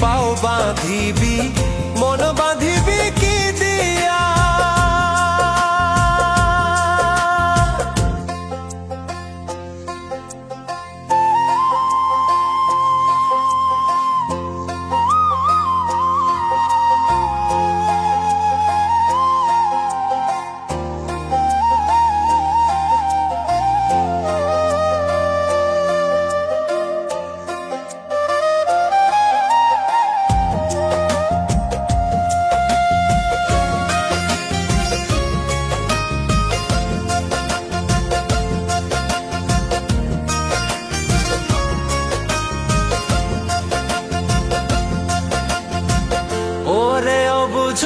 পাও বাঁধিবি মন বাঁধিবি কি দিয়া। ওরে অবুঝ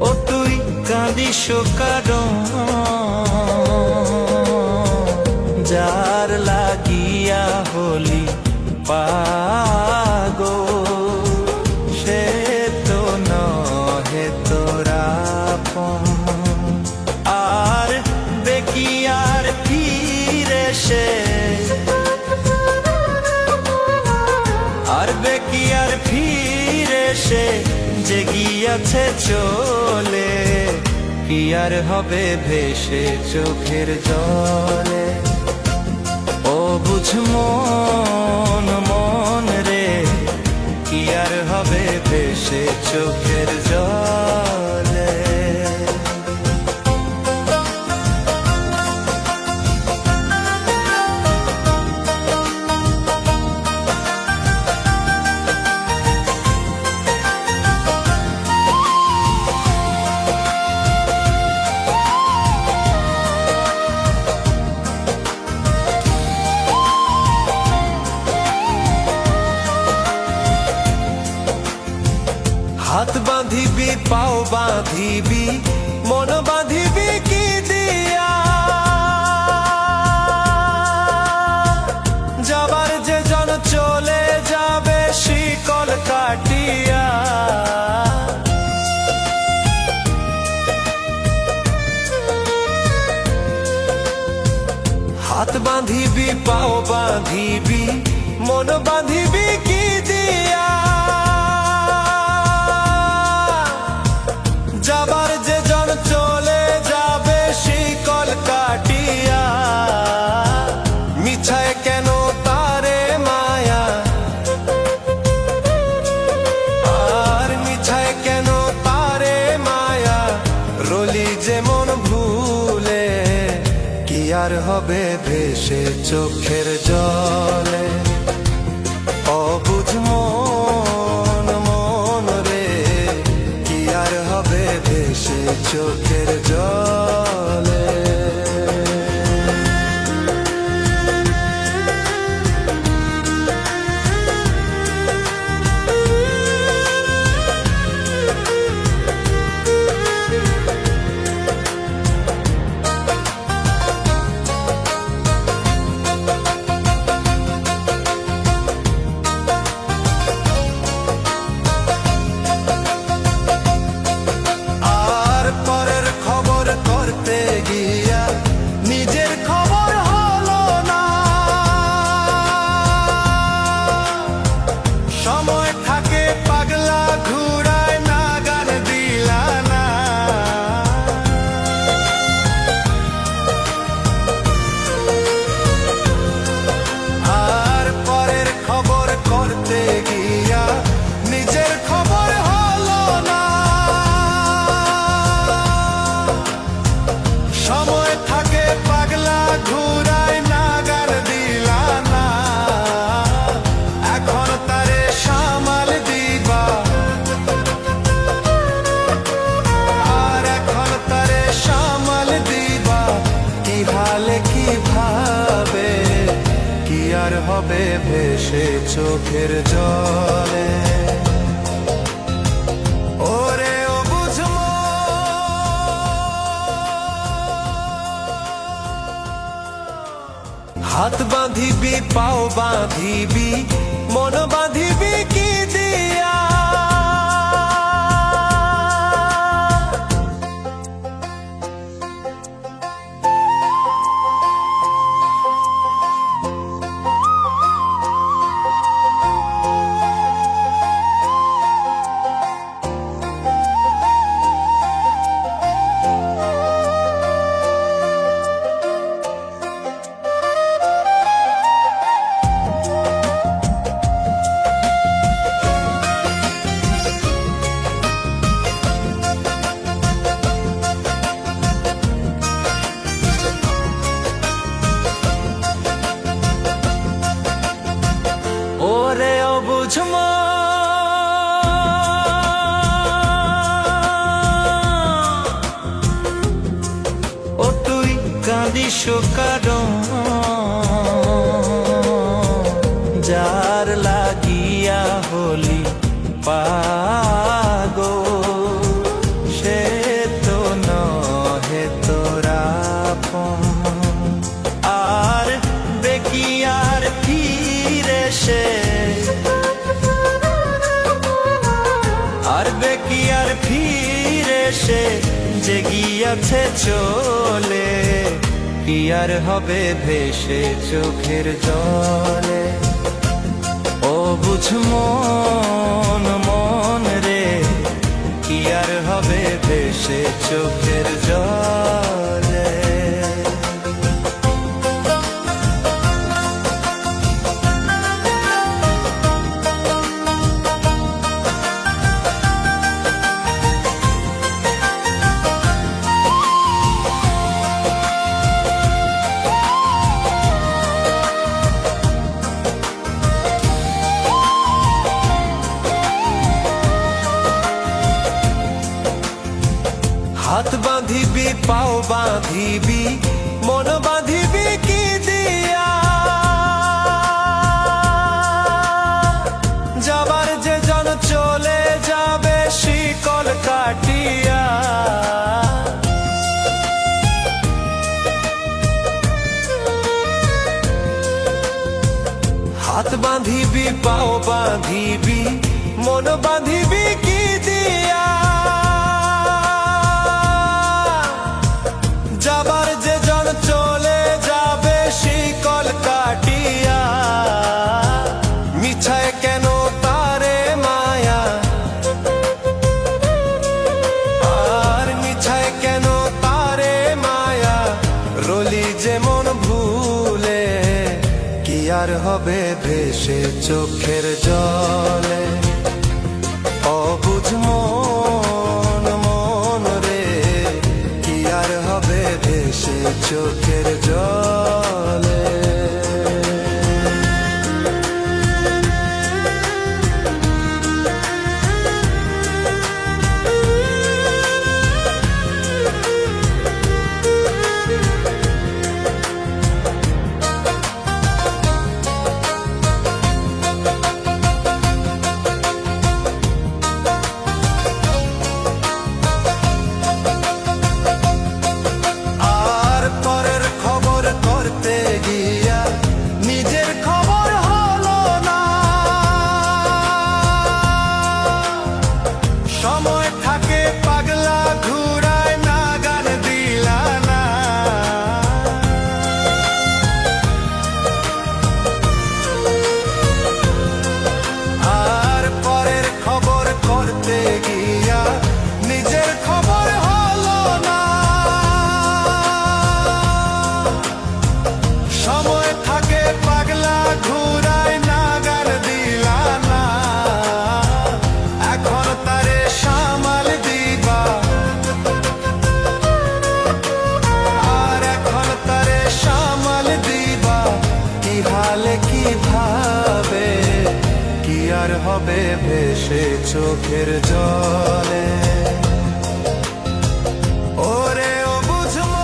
ও তুই কাঁদিস কারণ যার লাগিয়া হলি পাগল সে তো নহে তোরা আপন। আর দেখি আর ফিরে সে কি আর ফিরে সে যে গিয়াছে চলে কি আর হবে ভেসে চোখের জলে। ও বুঝ মন মন রে কি আর হবে ভেসে চোখের জলে। হাত বাঁধিবি পাও বাঁধিবি মন বাঁধিবি কি দিয়া। যাবার যে জন চলে যাবে শিকল কাটিয়া। হাত বাঁধিবি পাও বাঁধিবি মন বাঁধিবি কি দিয়া। যাবার যে জন চলে যাবে শিকল কাটিয়া। মিছায় কেন তারে মায়া আর মিছায় কেন তারে মায়া। রলি যে মন ভুলে কি আর হবে ভেসে চোখের জলে। অবুঝ মন মন রে কি আর হবে ভেসে চোখের জলে। হবে ভেসে চোখের জলে। ওরে ও বুঝমো হাত বাঁধিবি পাও বাঁধিবি মন বাঁধিবি কি দিয়া। নিশো কারণ যার লাগিয়া হলি পাগল সে তো নহে তোরা আপন। আর দেখি আর ফিরে সে, আর দেখি আর ফিরে সে যে গিয়াছে চলে, কি আর হবে ভেসে চোখের জলে। ও বুঝ মন মন রে, কি আর হবে ভেসে চোখের জলে। হাত বাঁধিবি পাও বাঁধিবি মন বাঁধিবি কি দিয়া, যাবার যে জন চলে যাবে শিকল কাটিয়া। হাত বাঁধিবি পাও বাঁধিবি মন বাঁধিবি কি দিয়া, যাবার যে জন চলে যাবে শিকল কাটিয়া। মিছায় কেন তারে মায়া, আর মিছায় কেন তারে মায়া, রলি যেমন ভুলে, কি আর হবে ভেসে চোখের জলে। অবুঝ মন মন রে, কি আর হবে ভেসে চোখের জলে। হবে ভেসে চোখের জলে। ওরে ও বুঝমো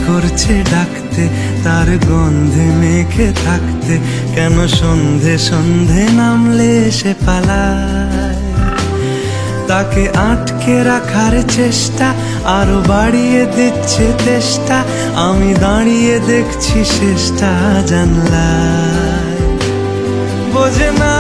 করছে ডাকতে, তার গন্ধে মেখে থাকতে, কেন সন্ধে সন্ধে নামলে সে পালায়। তাকে আটকে রাখার চেষ্টা আরো বাড়িয়ে দিচ্ছে তেষ্টা, আমি দাঁড়িয়ে দেখছি শেষটা জানলায়। বোঝে না